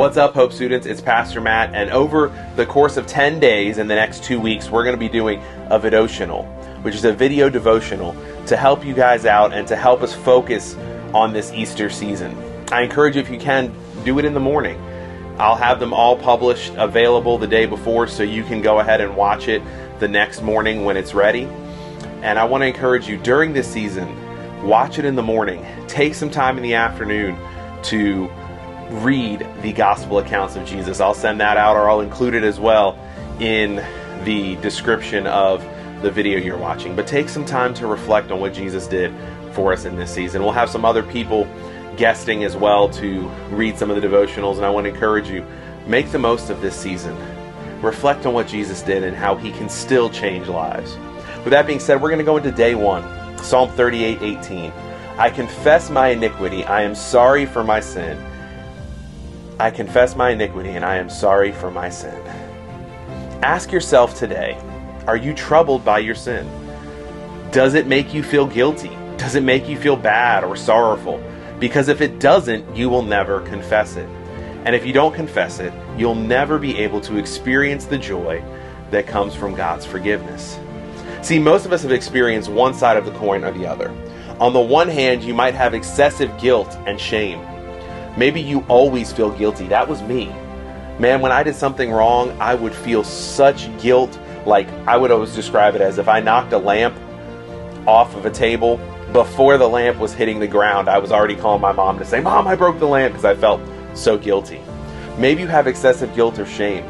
What's up, Hope students? It's Pastor Matt, and over the course of 10 days in the next 2 weeks, we're going to be doing a vidotional, which is a video devotional to help you guys out and to help us focus on this Easter season. I encourage you, if you can, do it in the morning. I'll have them all published, available the day before, so you can go ahead and watch it the next morning when it's ready. And I want to encourage you, during this season, watch it in the morning. Take some time in the afternoon to read the gospel accounts of Jesus. I'll send that out, or I'll include it as well in the description of the video you're watching. But take some time to reflect on what Jesus did for us in this season. We'll have some other people guesting as well to read some of the devotionals, and I want to encourage you, make the most of this season. Reflect on what Jesus did and how he can still change lives. With that being said, we're going to go into day 1, Psalm 38:18. I confess my iniquity, I am sorry for my sin. I confess my iniquity and I am sorry for my sin. Ask yourself today, are you troubled by your sin? Does it make you feel guilty? Does it make you feel bad or sorrowful? Because if it doesn't, you will never confess it. And if you don't confess it, you'll never be able to experience the joy that comes from God's forgiveness. See, most of us have experienced one side of the coin or the other. On the one hand, you might have excessive guilt and shame. Maybe you always feel guilty. That was me. Man, when I did something wrong, I would feel such guilt. Like, I would always describe it as if I knocked a lamp off of a table, before the lamp was hitting the ground, I was already calling my mom to say, Mom, I broke the lamp, because I felt so guilty. Maybe you have excessive guilt or shame.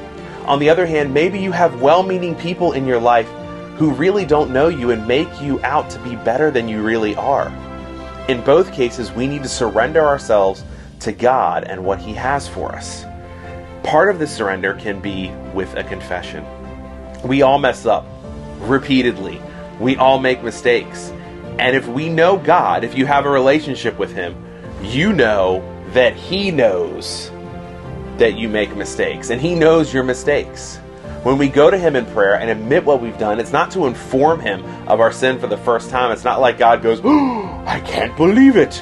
On the other hand, maybe you have well-meaning people in your life who really don't know you and make you out to be better than you really are. In both cases, we need to surrender ourselves to God and what he has for us. Part of this surrender can be with a confession. We all mess up repeatedly. We all make mistakes. And if we know God, if you have a relationship with him, you know that he knows that you make mistakes, and he knows your mistakes. When we go to him in prayer and admit what we've done, it's not to inform him of our sin for the first time. It's not like God goes, oh, I can't believe it.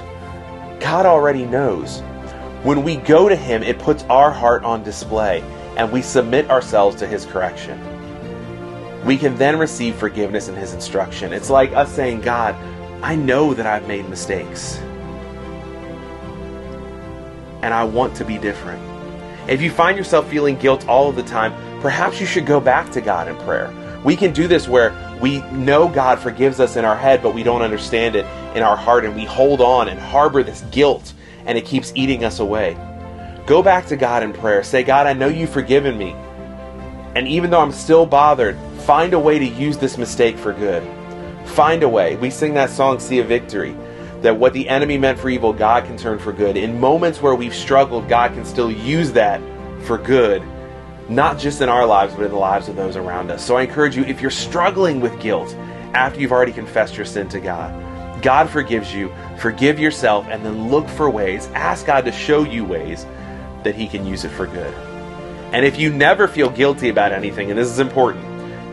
God already knows. When we go to him, it puts our heart on display, and we submit ourselves to his correction. We can then receive forgiveness in his instruction. It's like us saying, God, I know that I've made mistakes, and I want to be different. If you find yourself feeling guilt all of the time, perhaps you should go back to God in prayer. We can do this where we know God forgives us in our head, but we don't understand it in our heart, and we hold on and harbor this guilt, and it keeps eating us away. Go back to God in prayer. Say, God, I know you've forgiven me, and even though I'm still bothered, find a way to use this mistake for good. Find a way. We sing that song, See a Victory, that what the enemy meant for evil, God can turn for good. In moments where we've struggled, God can still use that for good, not just in our lives, but in the lives of those around us. So I encourage you, if you're struggling with guilt after you've already confessed your sin to God, God forgives you. Forgive yourself, and then look for ways. Ask God to show you ways that he can use it for good. And if you never feel guilty about anything, and this is important,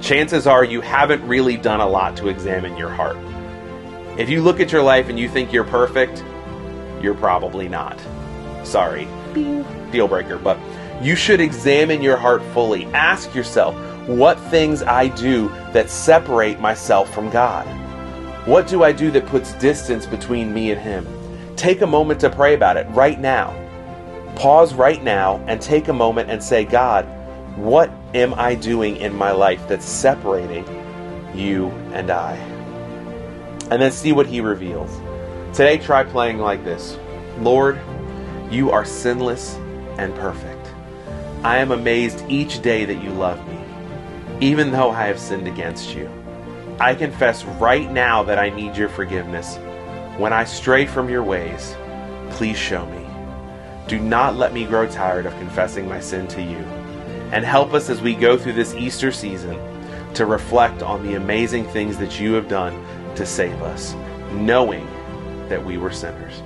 chances are you haven't really done a lot to examine your heart. If you look at your life and you think you're perfect, you're probably not. Sorry, deal breaker. But you should examine your heart fully. Ask yourself, what things I do that separate myself from God? What do I do that puts distance between me and him? Take a moment to pray about it right now. Pause right now and take a moment and say, God, what am I doing in my life that's separating you and I? And then see what he reveals. Today, try playing like this. Lord, you are sinless and perfect. I am amazed each day that you love me, even though I have sinned against you. I confess right now that I need your forgiveness. When I stray from your ways, please show me. Do not let me grow tired of confessing my sin to you. And help us as we go through this Easter season to reflect on the amazing things that you have done to save us, knowing that we were sinners.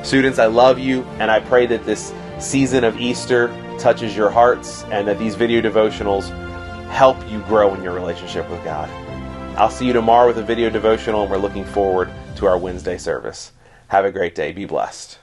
Students, I love you, and I pray that this season of Easter touches your hearts and that these video devotionals help you grow in your relationship with God. I'll see you tomorrow with a video devotional, and we're looking forward to our Wednesday service. Have a great day. Be blessed.